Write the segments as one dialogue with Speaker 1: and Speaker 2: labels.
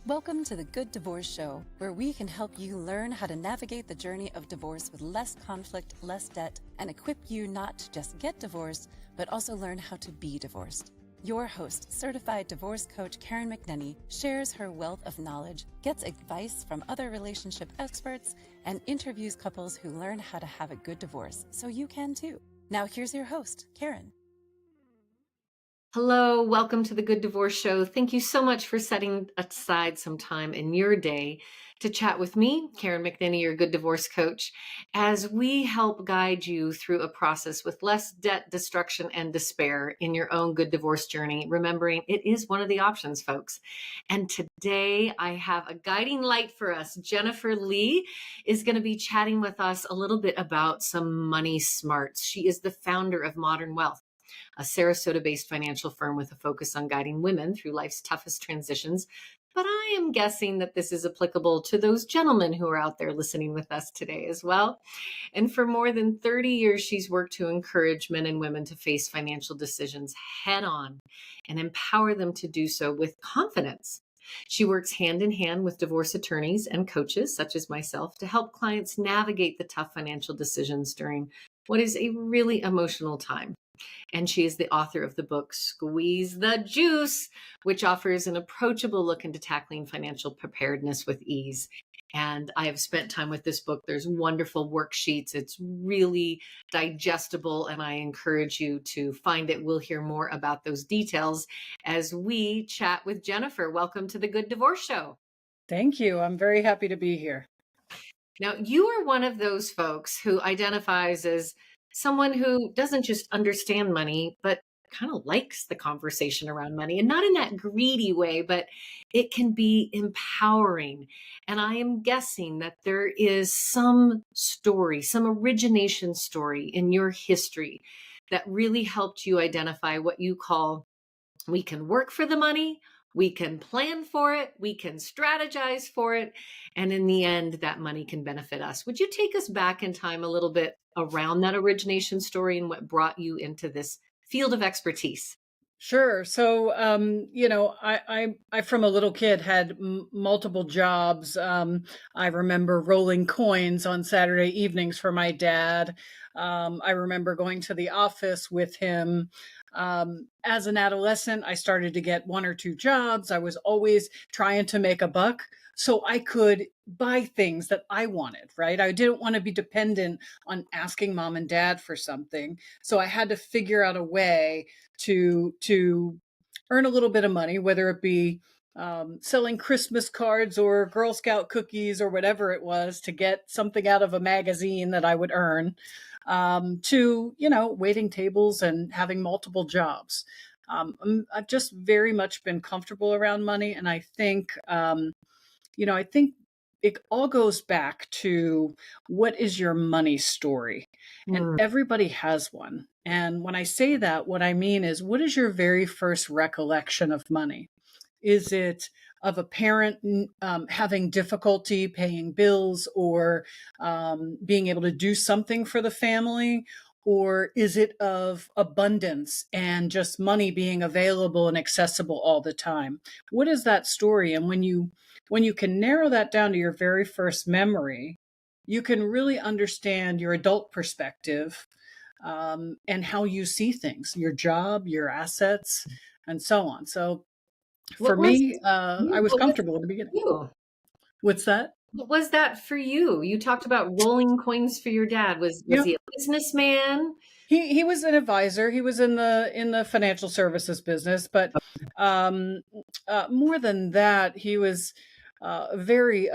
Speaker 1: Welcome to the Good Divorce Show, where we can help you learn how to navigate the journey of divorce with less conflict, less debt, and equip you not to just get divorced, but also learn how to be divorced. Your host, certified divorce coach Karen McNenny, shares her wealth of knowledge, gets advice from other relationship experts, and interviews couples who learn how to have a good divorce, so you can too. Now here's your host, Karen.
Speaker 2: Hello, welcome to the Good Divorce Show. Thank you so much for setting aside some time in your day to chat with me, Karen McNenny, your Good Divorce Coach, as we help guide you through a process with less debt, destruction, and despair in your own good divorce journey, remembering it is one of the options, folks. And today I have a guiding light for us. Jennifer Lee is going to be chatting with us a little bit about some money smarts. She is the founder of Modern Wealth, a Sarasota-based financial firm with a focus on guiding women through life's toughest transitions. But I am guessing that this is applicable to those gentlemen who are out there listening with us today as well. And for more than 30 years, she's worked to encourage men and women to face financial decisions head on and empower them to do so with confidence. She works hand in hand with divorce attorneys and coaches, such as myself, to help clients navigate the tough financial decisions during what is a really emotional time. And she is the author of the book, Squeeze the Juice, which offers an approachable look into tackling financial preparedness with ease. And I have spent time with this book. There's wonderful worksheets. It's really digestible, and I encourage you to find it. We'll hear more about those details as we chat with Jennifer. Welcome to the Good Divorce Show.
Speaker 3: Thank you. I'm very happy to be here.
Speaker 2: Now, you are one of those folks who identifies as someone who doesn't just understand money, but kind of likes the conversation around money, and not in that greedy way, but it can be empowering. And I am guessing that there is some story, some origination story in your history that really helped you identify what you call, we can work for the money, we can plan for it, we can strategize for it, and in the end, that money can benefit us. Would you take us back in time a little bit around that origination story and what brought you into this field of expertise?
Speaker 3: Sure. So, I from a little kid had multiple jobs. I remember rolling coins on Saturday evenings for my dad. I remember going to the office with him. As an adolescent, I started to get one or two jobs. I was always trying to make a buck so I could buy things that I wanted, right? I didn't want to be dependent on asking mom and dad for something. So I had to figure out a way to earn a little bit of money, whether it be selling Christmas cards or Girl Scout cookies or whatever it was, to get something out of a magazine that I would earn, to, waiting tables and having multiple jobs. I've just very much been comfortable around money. And I think, I think it all goes back to, what is your money story? And everybody has one. And when I say that, what I mean is, what is your very first recollection of money? Is it of a parent having difficulty paying bills or being able to do something for the family? Or is it of abundance and just money being available and accessible all the time? What is that story? And when you can narrow that down to your very first memory, you can really understand your adult perspective, and how you see things, your job, your assets, and so on. So for me, I was comfortable at the beginning. What's that?
Speaker 2: What was that for you? You talked about rolling coins for your dad. Was he a businessman?
Speaker 3: He was an advisor. He was in the financial services business, but more than that, he was very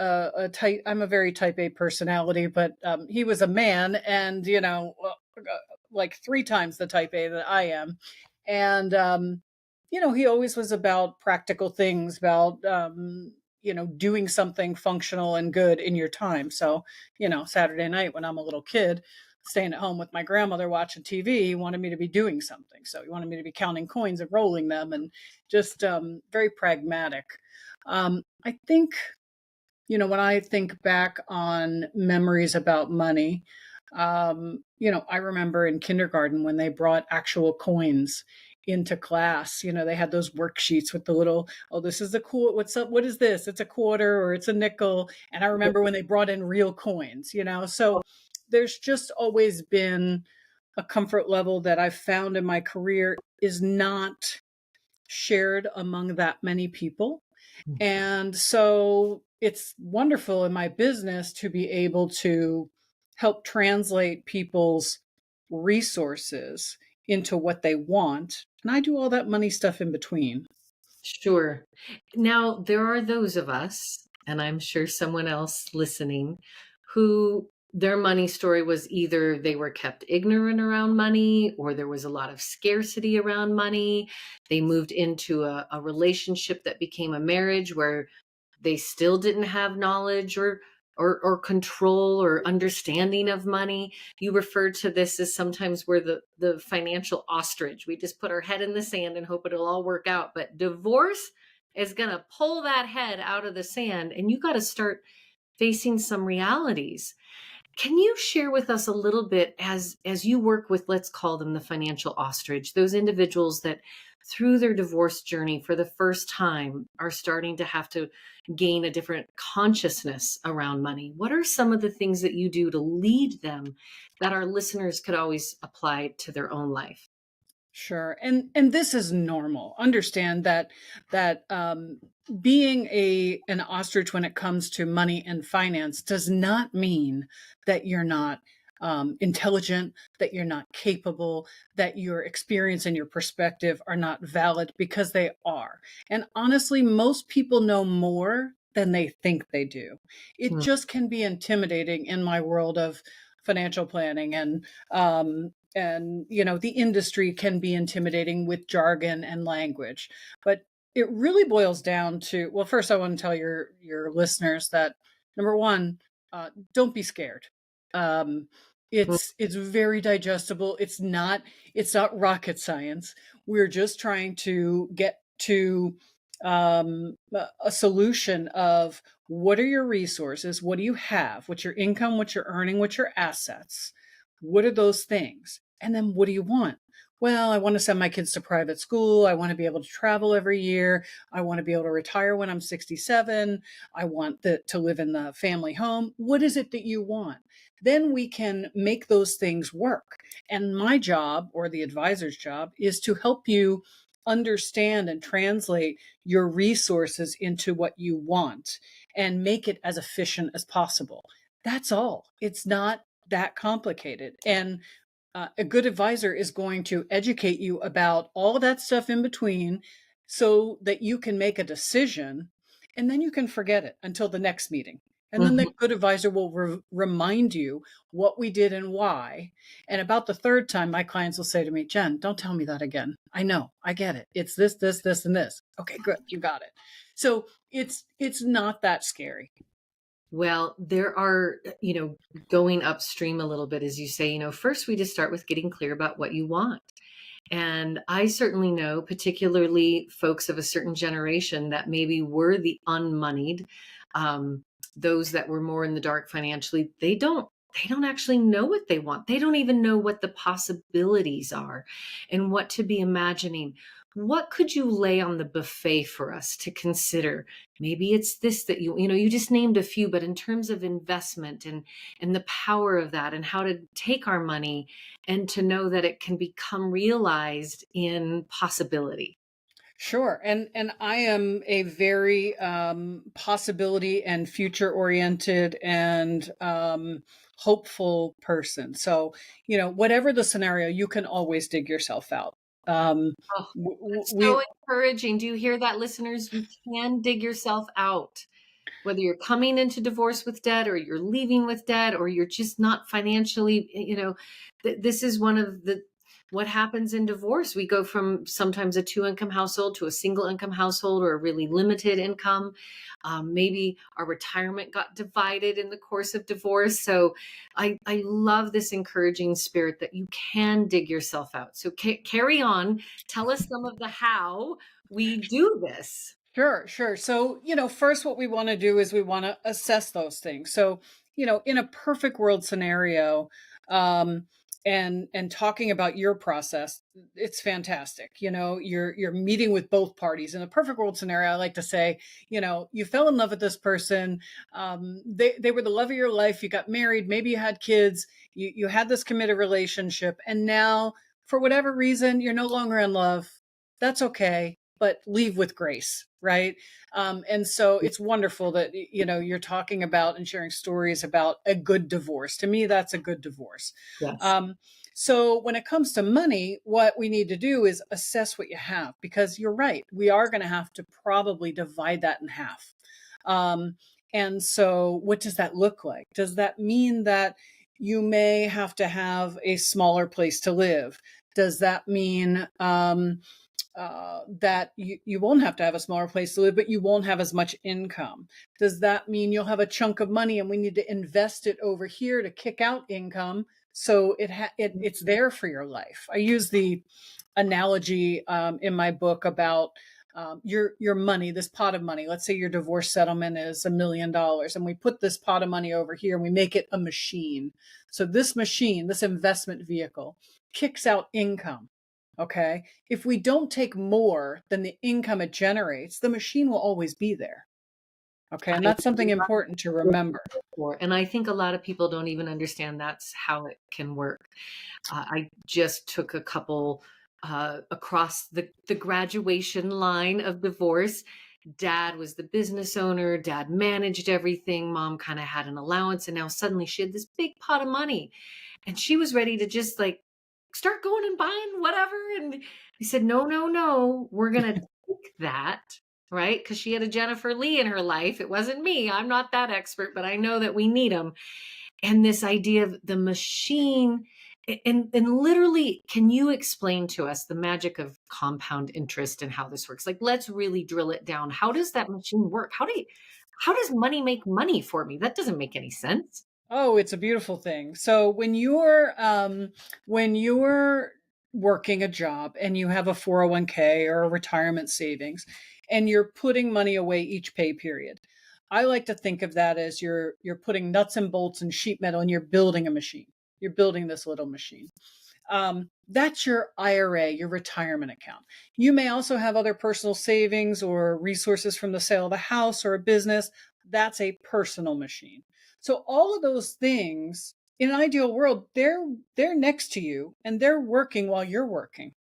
Speaker 3: tight. I'm a very type A personality, but he was a man, and like 3 times the type A that I am, and he always was about practical things, about doing something functional and good in your time. So, Saturday night when I'm a little kid, staying at home with my grandmother watching TV, he wanted me to be doing something. So he wanted me to be counting coins and rolling them, and just very pragmatic. I think, when I think back on memories about money, I remember in kindergarten when they brought actual coins into class. They had those worksheets with the little, oh, this is the cool, what's up, what is this? It's a quarter or it's a nickel. And I remember when they brought in real coins, so there's just always been a comfort level that I've found in my career is not shared among that many people. And so it's wonderful in my business to be able to help translate people's resources into what they want. And I do all that money stuff in between.
Speaker 2: Sure. Now, there are those of us, and I'm sure someone else listening, who their money story was either they were kept ignorant around money or there was a lot of scarcity around money. They moved into a relationship that became a marriage where they still didn't have knowledge or control or understanding of money. You referred to this as sometimes we're the financial ostrich. We just put our head in the sand and hope it'll all work out. But divorce is going to pull that head out of the sand, and you got to start facing some realities. Can you share with us a little bit as you work with, let's call them the financial ostrich, those individuals that through their divorce journey for the first time are starting to have to gain a different consciousness around money? What are some of the things that you do to lead them that our listeners could always apply to their own life?
Speaker 3: Sure. And this is normal. Understand that being an ostrich when it comes to money and finance does not mean that you're not intelligent, that you're not capable, that your experience and your perspective are not valid, because they are. And honestly, most people know more than they think they do. It
Speaker 2: Mm.
Speaker 3: just can be intimidating in my world of financial planning, and the industry can be intimidating with jargon and language. But it really boils down to, well, first I want to tell your listeners that, number one, don't be scared. um, it's very digestible. It's not rocket science. We're just trying to get to a solution of, what are your resources, what do you have, what's your income, what's your earning, what's your assets, what are those things? And then what do you want? Well, I want to send my kids to private school. I want to be able to travel every year. I want to be able to retire when I'm 67. I want to live in the family home. What is it that you want? Then we can make those things work. And my job, or the advisor's job, is to help you understand and translate your resources into what you want and make it as efficient as possible. That's all. It's not that complicated. And a good advisor is going to educate you about all of that stuff in between so that you can make a decision, and then you can forget it until the next meeting. And then the
Speaker 2: Mhm.
Speaker 3: good advisor will remind you what we did and why. And about the third time, my clients will say to me, Jen, don't tell me that again. I know, I get it. It's this, this, this, and this. Okay, good. You got it. So it's not that scary.
Speaker 2: Well, there are, going upstream a little bit, as you say, first we just start with getting clear about what you want. And I certainly know, particularly folks of a certain generation that maybe were the unmoneyed, those that were more in the dark financially, they don't actually know what they want. They don't even know what the possibilities are and what to be imagining. What could you lay on the buffet for us to consider? Maybe it's this that you just named a few, but in terms of investment and the power of that and how to take our money and to know that it can become realized in possibility.
Speaker 3: Sure. And I am a very possibility and future oriented and hopeful person. So, whatever the scenario, you can always dig yourself out. Um,
Speaker 2: Oh, that's so
Speaker 3: we
Speaker 2: encouraging. Do you hear that, listeners? You can dig yourself out. Whether you're coming into divorce with debt or you're leaving with debt or you're just not financially, this is one of what happens in divorce. We go from sometimes a two income household to a single income household or a really limited income. Maybe our retirement got divided in the course of divorce. So I love this encouraging spirit that you can dig yourself out. So carry on. Tell us some of the how we do this.
Speaker 3: Sure. So, first what we want to do is we want to assess those things. So, in a perfect world scenario, um, and talking about your process, it's fantastic. You're meeting with both parties. In a perfect world scenario, I like to say, you fell in love with this person. They were the love of your life. You got married, maybe you had kids, you had this committed relationship, and now for whatever reason you're no longer in love. That's okay, but leave with grace, right? And so it's wonderful that you're talking about and sharing stories about a good divorce. To me, that's a good divorce.
Speaker 2: Yes.
Speaker 3: So when it comes to money, what we need to do is assess what you have, because you're right, we are going to have to probably divide that in half. And so what does that look like? Does that mean that you may have to have a smaller place to live? Does that mean that you won't have to have a smaller place to live, but you won't have as much income? Does that mean you'll have a chunk of money and we need to invest it over here to kick out income so it's there for your life? I use the analogy in my book about your money, this pot of money. Let's say your divorce settlement is $1 million, and we put this pot of money over here and we make it a machine. So this machine, this investment vehicle, kicks out income. Okay. If we don't take more than the income it generates, the machine will always be there. Okay. And
Speaker 2: I
Speaker 3: that's something important to remember.
Speaker 2: And I think a lot of people don't even understand that's how it can work. I just took a couple across the graduation line of divorce. Dad was the business owner. Dad managed everything. Mom kind of had an allowance. And now suddenly she had this big pot of money. And she was ready to just like start going and buying whatever. And I said, no, no, no. We're going to take that, right? Because she had a Jennifer Lee in her life. It wasn't me. I'm not that expert, but I know that we need them. And this idea of the machine, and literally, can you explain to us the magic of compound interest and how this works? Like, let's really drill it down. How does that machine work? How does money make money for me? That doesn't make any sense.
Speaker 3: Oh, it's a beautiful thing. So when you're working a job and you have a 401k or a retirement savings and you're putting money away each pay period, I like to think of that as you're putting nuts and bolts and sheet metal and you're building a machine. You're building this little machine. That's your IRA, your retirement account. You may also have other personal savings or resources from the sale of a house or a business. That's a personal machine. So all of those things, in an ideal world, they're next to you and they're working while you're working.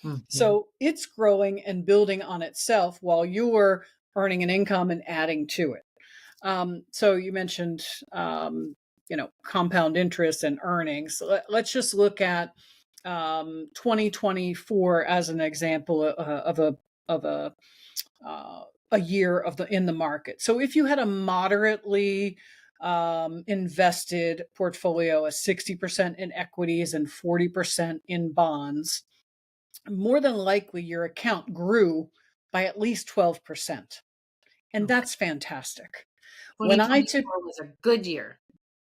Speaker 2: Mhm.
Speaker 3: So it's growing and building on itself while you're earning an income and adding to it. So you mentioned, compound interest and earnings. Let's just look at 2024 as an example of a year in the market. So if you had a moderately invested portfolio, a 60% in equities and 40% in bonds, more than likely your account grew by at least 12%. And
Speaker 2: Okay.
Speaker 3: that's fantastic. When I took
Speaker 2: 2024 was a good year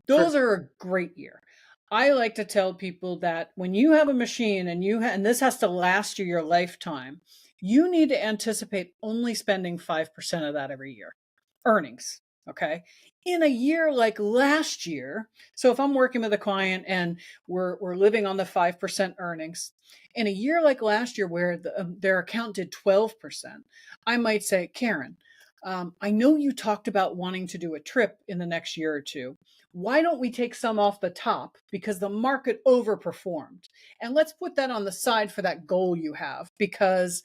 Speaker 2: for
Speaker 3: Those are a great year. I like to tell people that when you have a machine and this has to last you your lifetime, you need to anticipate only spending 5% of that every year. Earnings, okay? In a year like last year, so if I'm working with a client and we're living on the 5% earnings, in a year like last year where their account did 12%, I might say, Karen, I know you talked about wanting to do a trip in the next year or two. Why don't we take some off the top because the market overperformed? And let's put that on the side for that goal you have because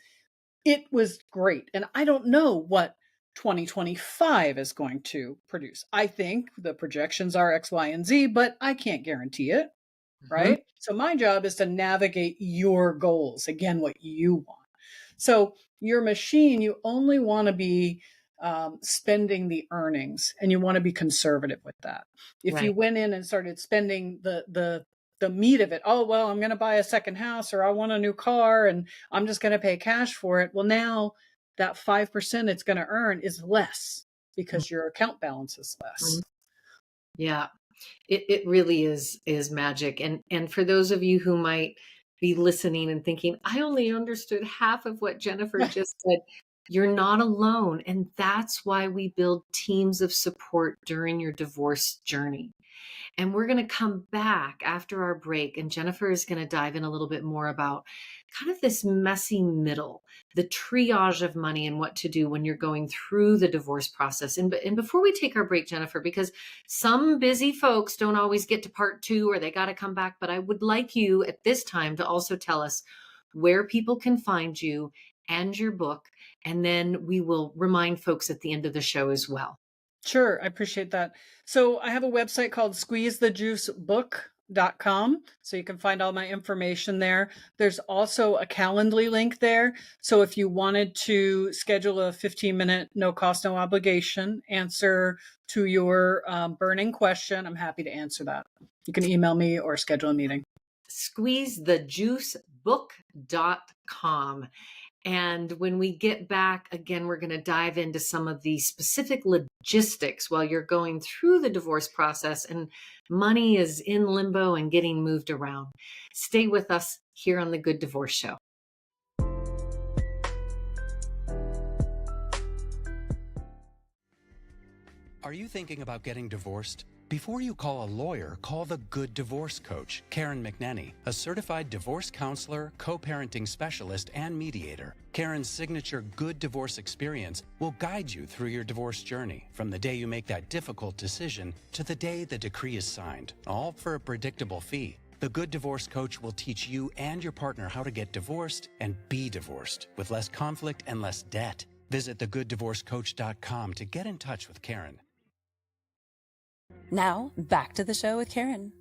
Speaker 3: it was great. And I don't know what 2025 is going to produce. I think the projections are X, Y, and Z, but I can't guarantee it,
Speaker 2: Mhm.
Speaker 3: right? So my job is to navigate your goals, again, what you want. So your machine, you only want to be spending the earnings, and you want to be conservative with that. If you
Speaker 2: Right.
Speaker 3: went in and started spending the meat of it, oh well, I'm going to buy a second house or I want a new car and I'm just going to pay cash for it. Well, now that 5% it's going to earn is less because your account balance is less.
Speaker 2: Mhm. Yeah. It really is magic. And for those of you who might be listening and thinking, I only understood half of what Jennifer just said, you're not alone. And that's why we build teams of support during your divorce journey. And we're going to come back after our break, and Jennifer is going to dive in a little bit more about kind of this messy middle, the triage of money and what to do when you're going through the divorce process. And before we take our break, Jennifer, because some busy folks don't always get to part 2 or they got to come back, but I would like you at this time to also tell us where people can find you and your book. And then we will remind folks at the end of the show as well.
Speaker 3: Sure, I appreciate that. So I have a website called squeezethejuicebook.com. So you can find all my information there. There's also a Calendly link there. So if you wanted to schedule a 15-minute, no cost, no obligation answer to your burning question, I'm happy to answer that. You can email me or schedule a meeting.
Speaker 2: Squeezethejuicebook.com. And when we get back, again, we're going to dive into some of the specific logistics while you're going through the divorce process and money is in limbo and getting moved around. Stay with us here on the Good Divorce Show.
Speaker 4: Are you thinking about getting divorced? Before you call a lawyer, call the Good Divorce Coach, Karen McNenny, a certified divorce counselor, co-parenting specialist, and mediator. Karen's signature Good Divorce experience will guide you through your divorce journey, from the day you make that difficult decision to the day the decree is signed, all for a predictable fee. The Good Divorce Coach will teach you and your partner how to get divorced and be divorced with less conflict and less debt. Visit thegooddivorcecoach.com to get in touch with Karen.
Speaker 1: Now, back to the show with Karen.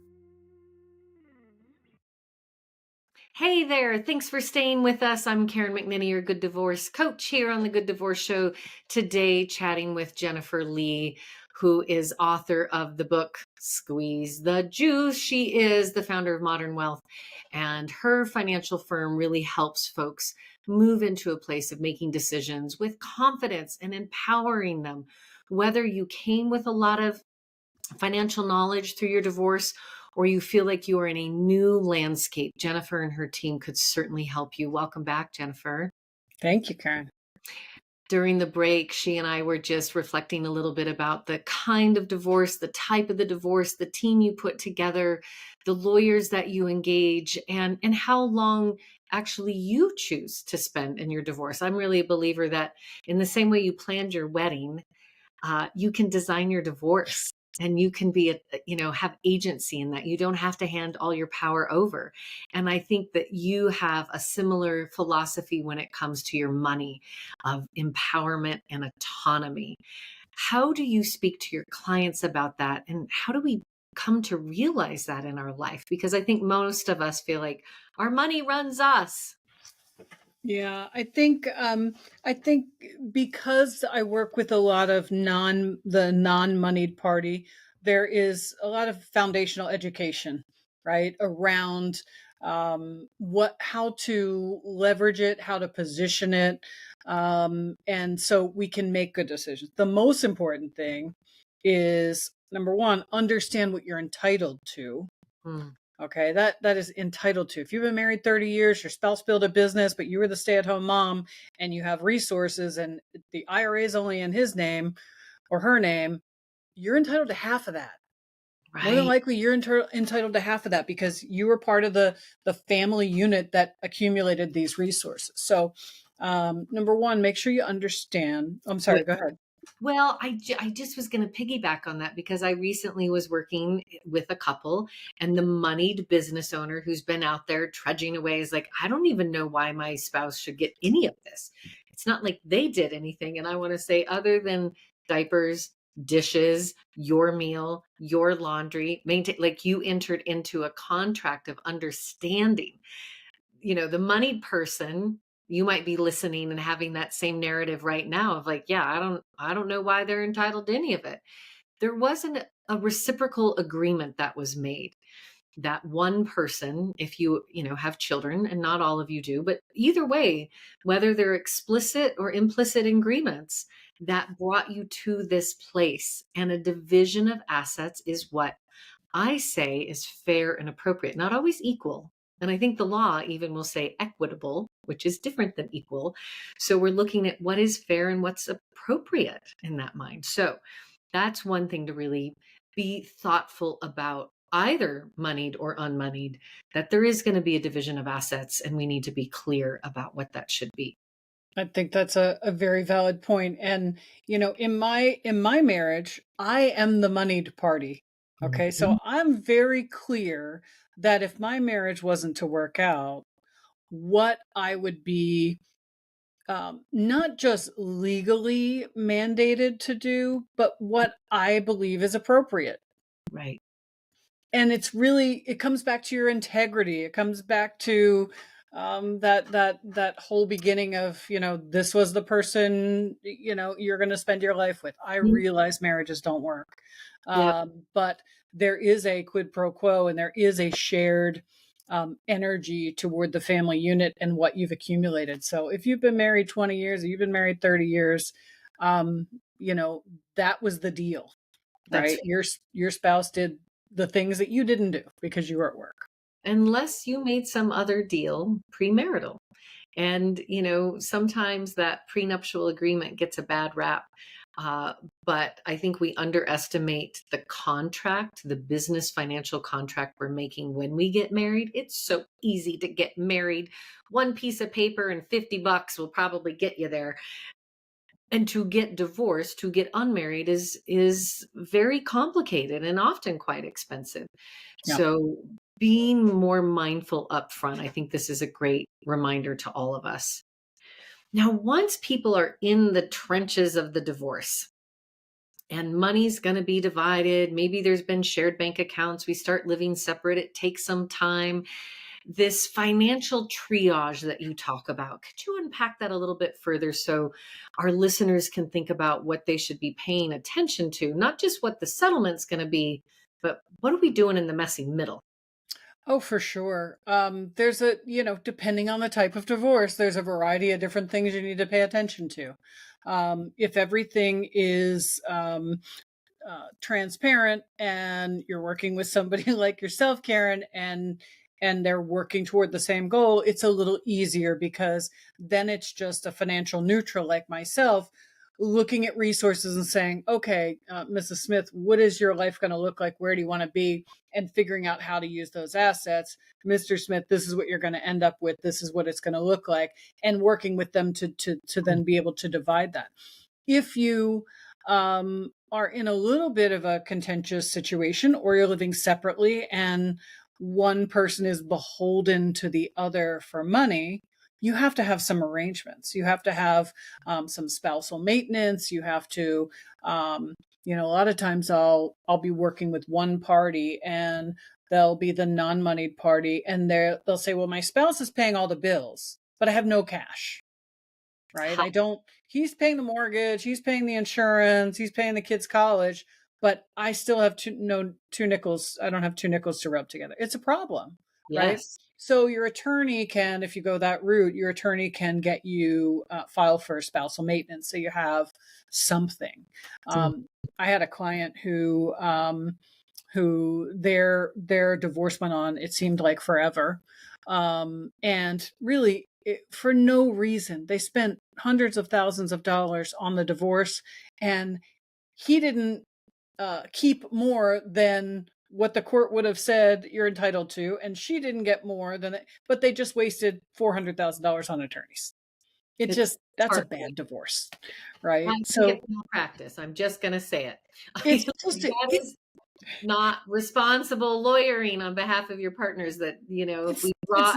Speaker 2: Hey there. Thanks for staying with us. I'm Karen McNenny, your Good Divorce Coach here on the Good Divorce Show. Today, chatting with Jennifer Lee, who is author of the book, Squeeze the Juice. She is the founder of Modern Wealth, and her financial firm really helps folks move into a place of making decisions with confidence and empowering them. Whether you came with a lot of financial knowledge through your divorce, or you feel like you are in a new landscape, Jennifer and her team could certainly help you. Welcome back, Jennifer.
Speaker 3: Thank you, Karen.
Speaker 2: During the break, she and I were just reflecting a little bit about the kind of divorce, the type of the divorce, the team you put together, the lawyers that you engage, and how long actually you choose to spend in your divorce. I'm really a believer that in the same way you planned your wedding, you can design your divorce. And you can be, have agency in that. You don't have to hand all your power over. And I think that you have a similar philosophy when it comes to your money, of empowerment and autonomy. How do you speak to your clients about that? And how do we come to realize that in our life? Because I think most of us feel like our money runs us.
Speaker 3: Yeah, I think because I work with a lot of non-moneyed party, there is a lot of foundational education, right, around how to leverage it, how to position it, and so we can make good decisions. The most important thing is, number one, understand what you're entitled to. Okay, that is entitled to. If you've been married 30 years, your spouse built a business, but you were the stay-at-home mom and you have resources and the IRA is only in his name or her name, you're entitled to half of that. Right. More than likely, you're entitled to half of that because you were part of the family unit that accumulated these resources. So, number one, make sure you understand. I'm sorry, go ahead.
Speaker 2: Well, I just was going to piggyback on that because I recently was working with a couple, and the moneyed business owner who's been out there trudging away is like, I don't even know why my spouse should get any of this. It's not like they did anything. And I want to say, other than diapers, dishes, your meal, your laundry, like you entered into a contract of understanding. The moneyed person, you might be listening and having that same narrative right now of like, yeah, I don't know why they're entitled to any of it. There wasn't a reciprocal agreement that was made. That one person, if you have children, and not all of you do, but either way, whether they're explicit or implicit agreements, that brought you to this place. And a division of assets is what I say is fair and appropriate, not always equal. And I think the law even will say equitable, which is different than equal. So we're looking at what is fair and what's appropriate in that mind. So that's one thing to really be thoughtful about either moneyed or unmoneyed, that there is going to be a division of assets and we need to be clear about what that should be.
Speaker 3: I think that's a very valid point. And, in my marriage, I am the moneyed party. Okay.
Speaker 2: Mhm.
Speaker 3: So I'm very clear that if my marriage wasn't to work out, what I would be not just legally mandated to do, but what I believe is appropriate.
Speaker 2: Right.
Speaker 3: And it comes back to your integrity. It comes back to that whole beginning of, this was the person, you're going to spend your life with. I
Speaker 2: Mhm.
Speaker 3: realize marriages don't work.
Speaker 2: Yep.
Speaker 3: But there is a quid pro quo, and there is a shared energy toward the family unit and what you've accumulated. So if you've been married 20 years, or you've been married 30 years, um, that was the deal,
Speaker 2: That's
Speaker 3: right? Your spouse did the things that you didn't do because you were at work.
Speaker 2: unless you made some other deal premarital. And, sometimes that prenuptial agreement gets a bad rap. But I think we underestimate the contract, the business financial contract we're making when we get married. It's so easy to get married. One piece of paper and $50 will probably get you there. And to get divorced, to get unmarried is very complicated and often quite expensive.
Speaker 3: Yeah.
Speaker 2: So being more mindful upfront, I think this is a great reminder to all of us. Now, once people are in the trenches of the divorce and money's going to be divided, maybe there's been shared bank accounts, we start living separate, it takes some time. This financial triage that you talk about, could you unpack that a little bit further so our listeners can think about what they should be paying attention to, not just what the settlement's going to be, but what are we doing in the messy middle?
Speaker 3: Oh, for sure. Depending on the type of divorce, there's a variety of different things you need to pay attention to. If everything is transparent and you're working with somebody like yourself, Karen, and they're working toward the same goal, it's a little easier because then it's just a financial neutral like myself looking at resources and saying, okay, Mrs. Smith, what is your life going to look like? Where do you want to be? And figuring out how to use those assets. Mr. Smith, this is what you're going to end up with. This is what it's going to look like. And working with them to then be able to divide that. If you are in a little bit of a contentious situation, or you're living separately and one person is beholden to the other for money, you have to have some arrangements. You have to have some spousal maintenance. You have to, a lot of times I'll be working with one party and they'll be the non-moneyed party, and they'll say, well, my spouse is paying all the bills, but I have no cash. Right? He's paying the mortgage, he's paying the insurance, he's paying the kids' college, but I still have two nickels. I don't have two nickels to rub together. It's a problem, right?
Speaker 2: Yes.
Speaker 3: So your attorney can, if you go that route, your attorney can get you file for spousal maintenance, so you have something. I had a client who their divorce went on, it seemed like forever, and really for no reason. They spent hundreds of thousands of dollars on the divorce, and he didn't keep more than what the court would have said you're entitled to, and she didn't get more than it, but they just wasted $400,000 on attorneys. That's a bad divorce, right?
Speaker 2: I think it's malpractice. I'm just going to say it.
Speaker 3: It's supposed to.
Speaker 2: That is not responsible lawyering on behalf of your partners. That if we draw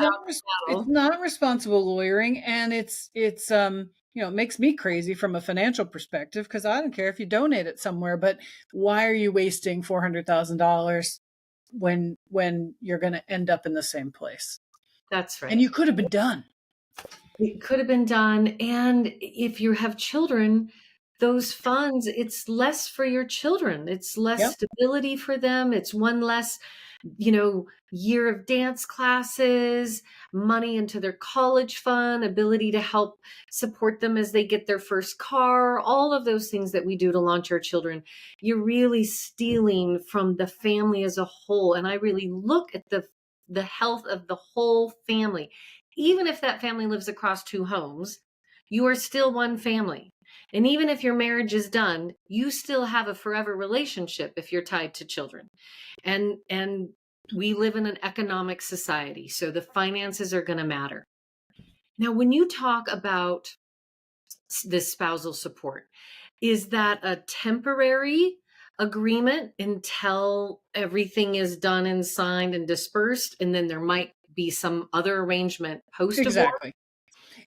Speaker 3: it's not responsible lawyering, and it's it makes me crazy from a financial perspective, because I don't care if you donate it somewhere, but why are you wasting $400,000 when you're going to end up in the same place?
Speaker 2: That's right.
Speaker 3: And you could have been done.
Speaker 2: It could have been done. And if you have children, those funds, it's less for your children. It's less stability for them. It's one less, year of dance classes, money into their college fund, ability to help support them as they get their first car, all of those things that we do to launch our children. You're really stealing from the family as a whole. And I really look at the health of the whole family. Even if that family lives across two homes, you are still one family. And even if your marriage is done, you still have a forever relationship if you're tied to children. And we live in an economic society, so the finances are going to matter. Now, when you talk about this spousal support, is that a temporary agreement until everything is done and signed and dispersed, and then there might be some other arrangement post divorce?
Speaker 3: Exactly.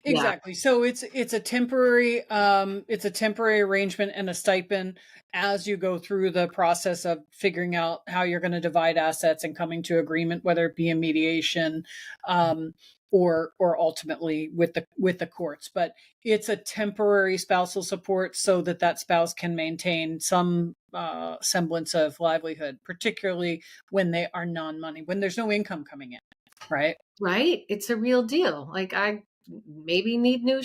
Speaker 2: Yeah.
Speaker 3: Exactly. So it's a temporary arrangement and a stipend as you go through the process of figuring out how you're going to divide assets and coming to agreement, whether it be a mediation, um, or ultimately with the courts. But it's a temporary spousal support so that that spouse can maintain some semblance of livelihood, particularly when they are non-money, when there's no income coming in, right?
Speaker 2: Right? It's a real deal. Like, I maybe need new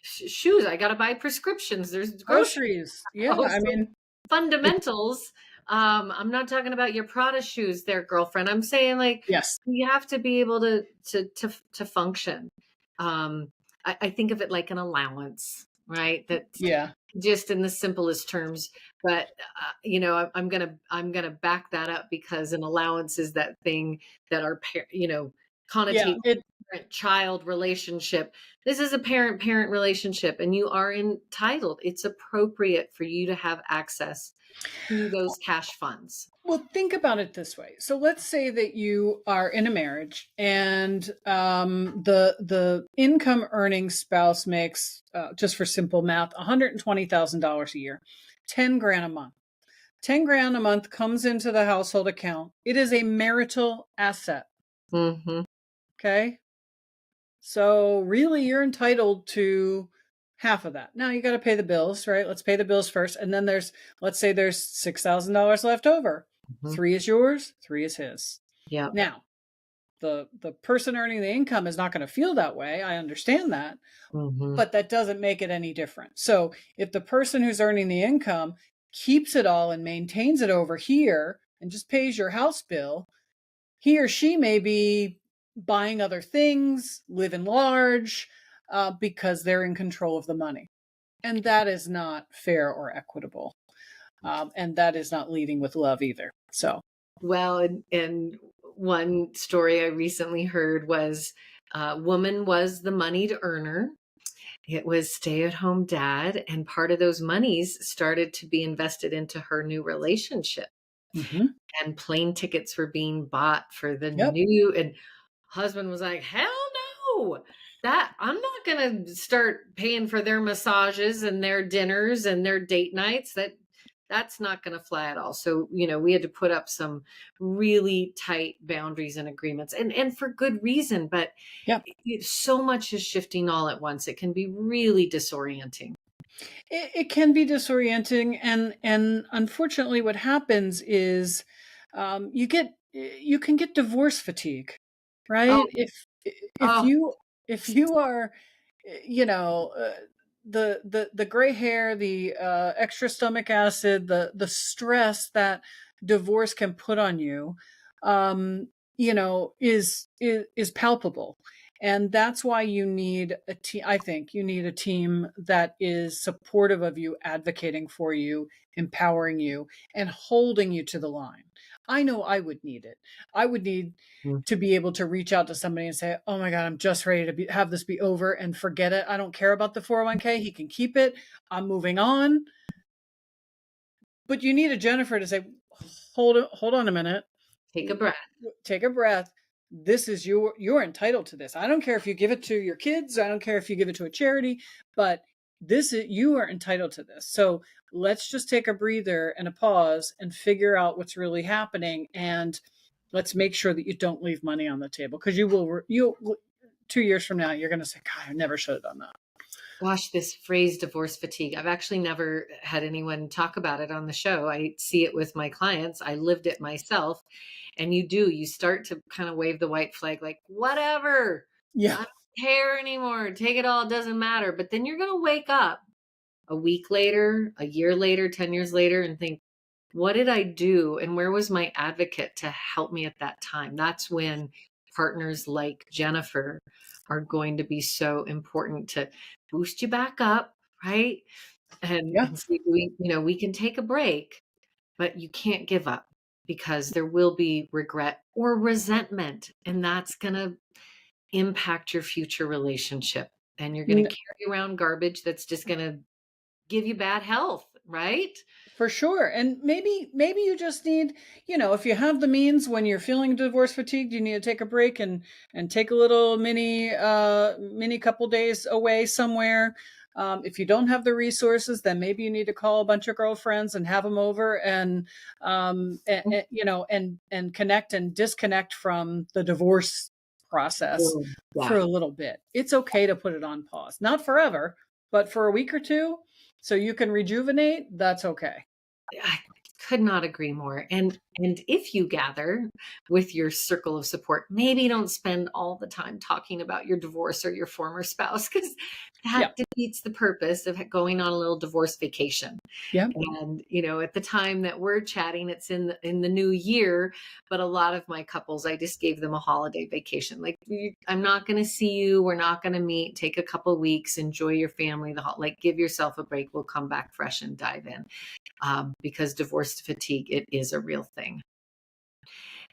Speaker 2: shoes. I got to buy prescriptions. There's groceries.
Speaker 3: Groceries. Yeah,
Speaker 2: Oh,
Speaker 3: I
Speaker 2: so
Speaker 3: mean,
Speaker 2: fundamentals. I'm not talking about your Prada shoes there, girlfriend. I'm saying, like,
Speaker 3: yes.
Speaker 2: you have to be able to function. I think of it like an allowance, right? That's
Speaker 3: Yeah.
Speaker 2: just in the simplest terms. But I'm gonna back that up, because an allowance is that thing that our
Speaker 3: Yeah.
Speaker 2: connotate parent-child relationship. This is a parent-parent relationship, and you are entitled. It's appropriate for you to have access to those cash funds.
Speaker 3: Well, think about it this way. So let's say that you are in a marriage and the income earning spouse makes, just for simple math, $120,000 a year, 10 grand a month. 10 grand a month comes into the household account. It is a marital asset.
Speaker 2: Mm-hmm.
Speaker 3: Okay. So really you're entitled to half of that. Now you got to pay the bills, right? Let's pay the bills first. And then let's say there's $6,000 left over.
Speaker 2: Mm-hmm.
Speaker 3: 3 is yours, 3 is his.
Speaker 2: Yeah.
Speaker 3: Now, the person earning the income is not going to feel that way. I understand that.
Speaker 2: Mm-hmm.
Speaker 3: But that doesn't make it any different. So if the person who's earning the income keeps it all and maintains it over here and just pays your house bill, he or she may be buying other things, living large, because they're in control of the money. And that is not fair or equitable. And that is not leading with love either. So,
Speaker 2: Well, and one story I recently heard was, woman was the moneyed earner. It was stay-at-home dad, and part of those monies started to be invested into her new relationship.
Speaker 3: mhm.
Speaker 2: And plane tickets were being bought for the
Speaker 3: Yep.
Speaker 2: new, and husband was like, hell no, that I'm not going to start paying for their massages and their dinners and their date nights. That's not going to fly at all. So, we had to put up some really tight boundaries and agreements, and for good reason. But
Speaker 3: Yep.
Speaker 2: so much is shifting all at once. It can be really disorienting.
Speaker 3: It can be disorienting, and unfortunately, what happens is you can get divorce fatigue, right?
Speaker 2: Oh, oh,
Speaker 3: If you are, you know, the gray hair, the extra stomach acid, the stress that divorce can put on you, is palpable. And that's why you need a team. I think you need a team that is supportive of you, advocating for you, empowering you, and holding you to the line. I know I would need it. I would need to be able to reach out to somebody and say, oh my God, I'm just ready to have this be over and forget it. I don't care about the 401k. He can keep it. I'm moving on. But you need a Jennifer to say, hold on a minute.
Speaker 2: take a breath.
Speaker 3: Take a breath. This is you're entitled to this. I don't care if you give it to your kids. I don't care if you give it to a charity, but you are entitled to this. So let's just take a breather and a pause and figure out what's really happening. And let's make sure that you don't leave money on the table, because you'll 2 years from now, you're going to say, God, I never should have done that.
Speaker 2: Gosh, this phrase divorce fatigue. I've actually never had anyone talk about it on the show. I see it with my clients. I lived it myself. And you start to kind of wave the white flag, like, whatever,
Speaker 3: Yeah.
Speaker 2: I don't care anymore. Take it all. It doesn't matter. But then you're going to wake up a week later, a year later, 10 years later, and think, what did I do? And where was my advocate to help me at that time? That's when partners like Jennifer are going to be so important to boost you back up, right?
Speaker 3: Yeah,
Speaker 2: And so we can take a break, but you can't give up because there will be regret or resentment, and that's going to impact your future relationship. And you're going to
Speaker 3: n-
Speaker 2: carry around garbage that's just going to give you bad health, right?
Speaker 3: for sure. And maybe you just need, if you have the means when you're feeling divorce fatigued, you need to take a break and take a little mini couple days away somewhere. If you don't have the resources, then maybe you need to call a bunch of girlfriends and have them over and connect and disconnect from the divorce process
Speaker 2: Mm,
Speaker 3: for
Speaker 2: yeah.
Speaker 3: a little bit. It's okay to put it on pause, not forever, but for a week or two, so you can rejuvenate. That's okay.
Speaker 2: I could not agree more. And if you gather with your circle of support, maybe don't spend all the time talking about your divorce or your former spouse, because that
Speaker 3: Yeah.
Speaker 2: defeats the purpose of going on a little divorce vacation.
Speaker 3: Yeah.
Speaker 2: And at the time that we're chatting, it's in the new year, but a lot of my couples, I just gave them a holiday vacation. Like, I'm not going to see you, we're not going to meet, take a couple weeks, enjoy your family, like, give yourself a break, we'll come back fresh and dive in. Because divorce fatigue, it is a real thing.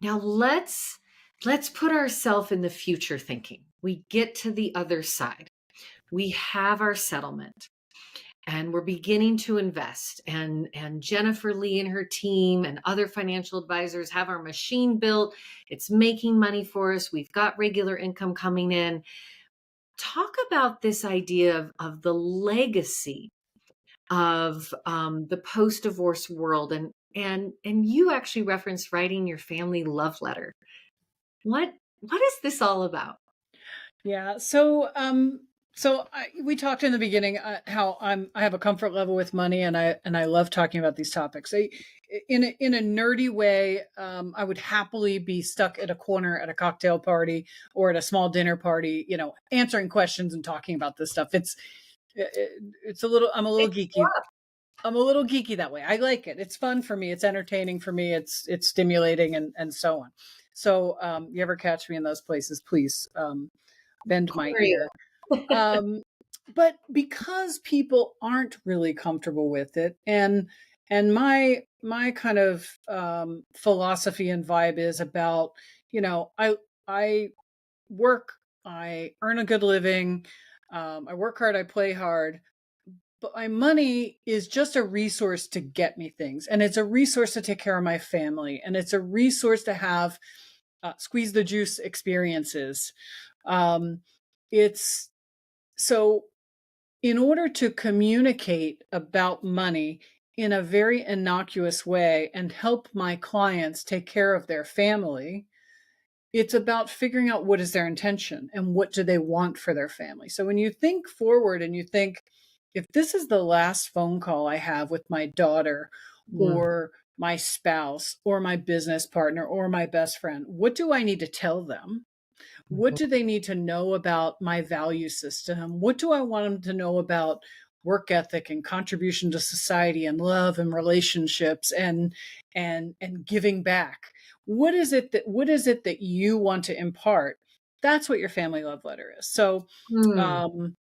Speaker 2: Now let's put ourselves in the future thinking. We get to the other side. We have our settlement and we're beginning to invest, and Jennifer Lee and her team and other financial advisors have our machine built. It's making money for us. We've got regular income coming in. Talk about this idea of the legacy of the post-divorce world, and you actually referenced writing your family love letter. What is this all about?
Speaker 3: Yeah. We talked in the beginning how I have a comfort level with money, and I love talking about these topics. In a nerdy way, I would happily be stuck at a corner at a cocktail party or at a small dinner party, answering questions and talking about this stuff. It's a little. I'm a little geeky. I'm a little geeky that way. I like it. It's fun for me. It's entertaining for me. It's stimulating and so on. So you ever catch me in those places, please bend
Speaker 2: Who
Speaker 3: my
Speaker 2: are you?
Speaker 3: ear. Um, but because people aren't really comfortable with it, and my kind of philosophy and vibe is about, I work, I earn a good living, I work hard, I play hard, but my money is just a resource to get me things. And it's a resource to take care of my family. And it's a resource to have squeeze the juice experiences. Um, it's so in order to communicate about money in a very innocuous way and help my clients take care of their family, it's about figuring out what is their intention and what do they want for their family. So when you think forward and you think, if this is the last phone call I have with my daughter
Speaker 2: Mm,
Speaker 3: or my spouse or my business partner or my best friend, what do I need to tell them? What
Speaker 2: mhm,
Speaker 3: do they need to know about my value system? What do I want them to know about work ethic and contribution to society and love and relationships and giving back? What is it that you want to impart? That's what your family love letter is. So
Speaker 2: mm,
Speaker 3: um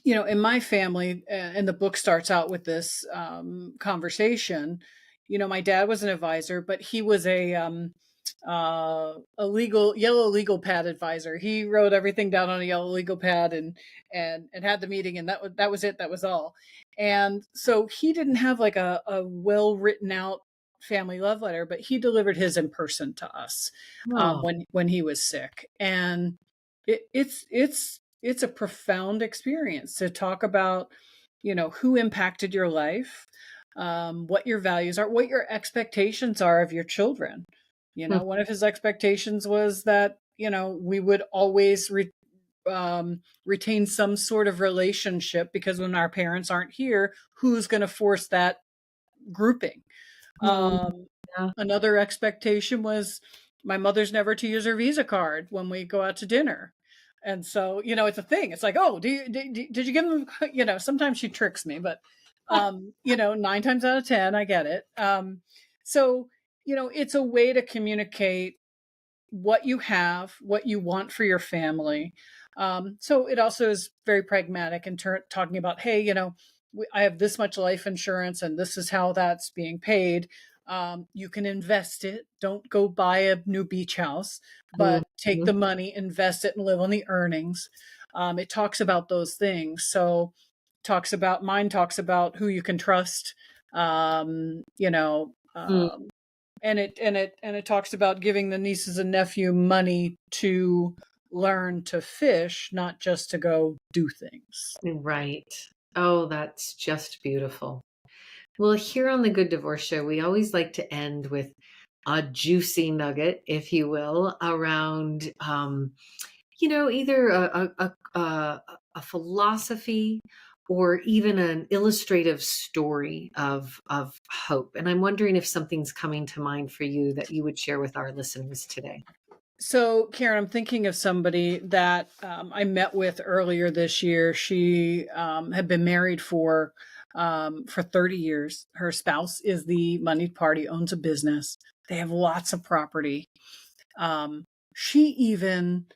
Speaker 3: in my family, and the book starts out with this conversation. My dad was an advisor, but he was a yellow legal pad advisor. He wrote everything down on a yellow legal pad and had the meeting, and that was it. That was all. And so he didn't have like a well written out family love letter, but he delivered his in person to us
Speaker 2: oh,
Speaker 3: when he was sick. And it's a profound experience to talk about, who impacted your life, what your values are, what your expectations are of your children.
Speaker 2: mm,
Speaker 3: One of his expectations was that, we would always retain some sort of relationship, because when our parents aren't here, who's going to force that grouping?
Speaker 2: mm,
Speaker 3: Um,
Speaker 2: yeah.
Speaker 3: Another expectation was my mother's never to use her Visa card when we go out to dinner. And so, it's a thing. It's like, oh, did you give them, sometimes she tricks me, but, 9 times out of 10, I get it. So, it's a way to communicate what you have, what you want for your family, So it also is very pragmatic in talking about, hey, I have this much life insurance and this is how that's being paid. You can invest it. Don't go buy a new beach house, but take the money, invest it, and live on the earnings. It talks about those things. So mine talks about who you can trust, and it talks about giving the nieces and nephew money to learn to fish, not just to go do things.
Speaker 2: Right. Oh, that's just beautiful. Well, here on the Good Divorce Show, we always like to end with a juicy nugget, if you will, around, either a philosophy or even an illustrative story of hope. And I'm wondering if something's coming to mind for you that you would share with our listeners today.
Speaker 3: So, Karen, I'm thinking of somebody that I met with earlier this year. She had been married for 30 years. Her spouse is the moneyed party, owns a business. They have lots of property. She even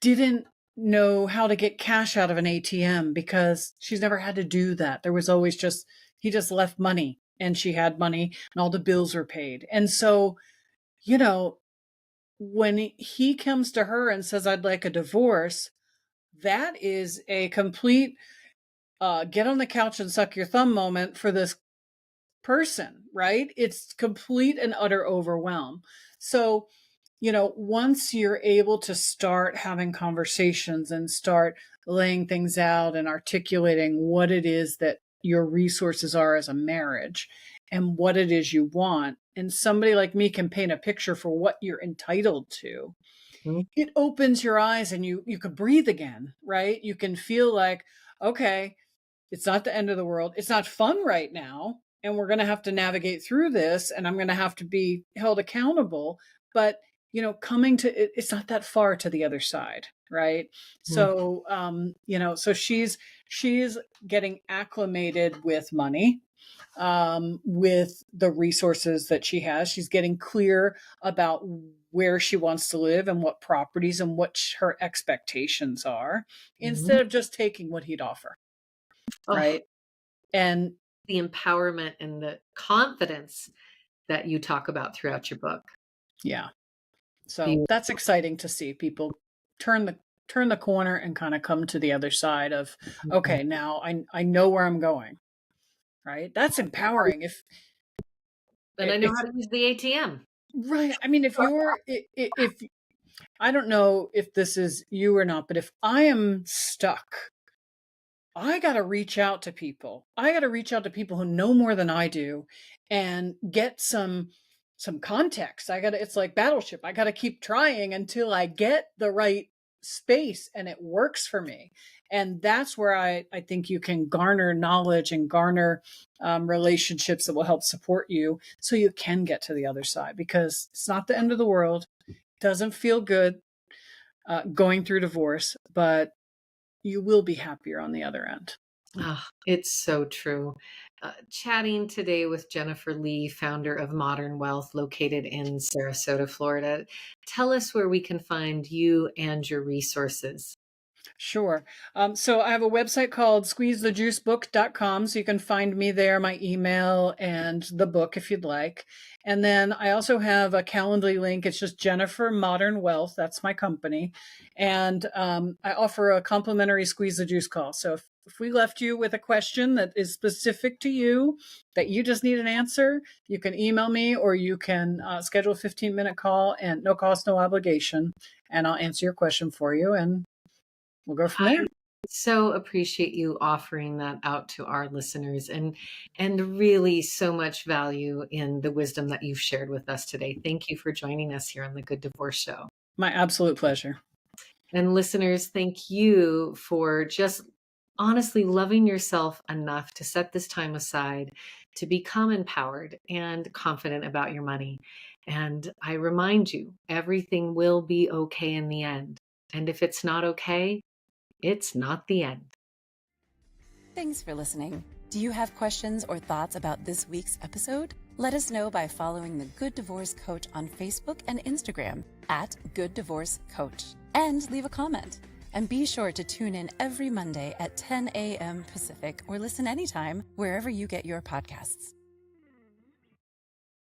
Speaker 3: didn't know how to get cash out of an ATM because she's never had to do that. There was always he just left money and she had money and all the bills were paid. And so, when he comes to her and says, I'd like a divorce, that is a complete get on the couch and suck your thumb moment for this person, right? It's complete and utter overwhelm. So, once you're able to start having conversations and start laying things out and articulating what it is that your resources are as a marriage and what it is you want, and somebody like me can paint a picture for what you're entitled to, it opens your eyes and you can breathe again, right? You can feel like, okay, it's not the end of the world. It's not fun right now. And we're going to have to navigate through this and I'm going to have to be held accountable. But, coming to it, it's not that far to the other side. Right. So, so she's getting acclimated with money, with the resources that she has. She's getting clear about where she wants to live and what properties and what her expectations are, instead of just taking what he'd offer. Right. And
Speaker 2: the empowerment and the confidence that you talk about throughout your book.
Speaker 3: Yeah. So that's exciting to see people turn the corner and kind of come to the other side of, okay, now I know where I'm going. Right. That's empowering.
Speaker 2: And I know how to use the ATM.
Speaker 3: Right. I mean, if I don't know if this is you or not, but if I am stuck, I got to reach out to people. I got to reach out to people who know more than I do and get some context. It's like Battleship. I got to keep trying until I get the right space and it works for me. And that's where I think you can garner knowledge and garner relationships that will help support you so you can get to the other side, because it's not the end of the world. It doesn't feel good going through divorce, but you will be happier on the other end.
Speaker 2: Oh, it's so true. Chatting today with Jennifer Lee, founder of Modern Wealth, located in Sarasota, Florida. Tell us where we can find you and your resources.
Speaker 3: Sure. So I have a website called squeezethejuicebook.com. So you can find me there, my email and the book if you'd like. And then I also have a Calendly link. It's just Jennifer Modern Wealth. That's my company. And I offer a complimentary Squeeze the Juice call. So if we left you with a question that is specific to you, that you just need an answer, you can email me or you can schedule a 15-minute call, and no cost, no obligation. And I'll answer your question for you. And we'll go from there.
Speaker 2: I so appreciate you offering that out to our listeners, and really so much value in the wisdom that you've shared with us today. Thank you for joining us here on the Good Divorce Show.
Speaker 3: My absolute pleasure.
Speaker 2: And listeners, thank you for just honestly loving yourself enough to set this time aside to become empowered and confident about your money. And I remind you, everything will be okay in the end. And if it's not okay, it's not the end.
Speaker 1: Thanks for listening. Do you have questions or thoughts about this week's episode? Let us know by following the Good Divorce Coach on Facebook and Instagram @Good Divorce Coach, and leave a comment. And be sure to tune in every Monday at 10 a.m. Pacific or listen anytime wherever you get your podcasts.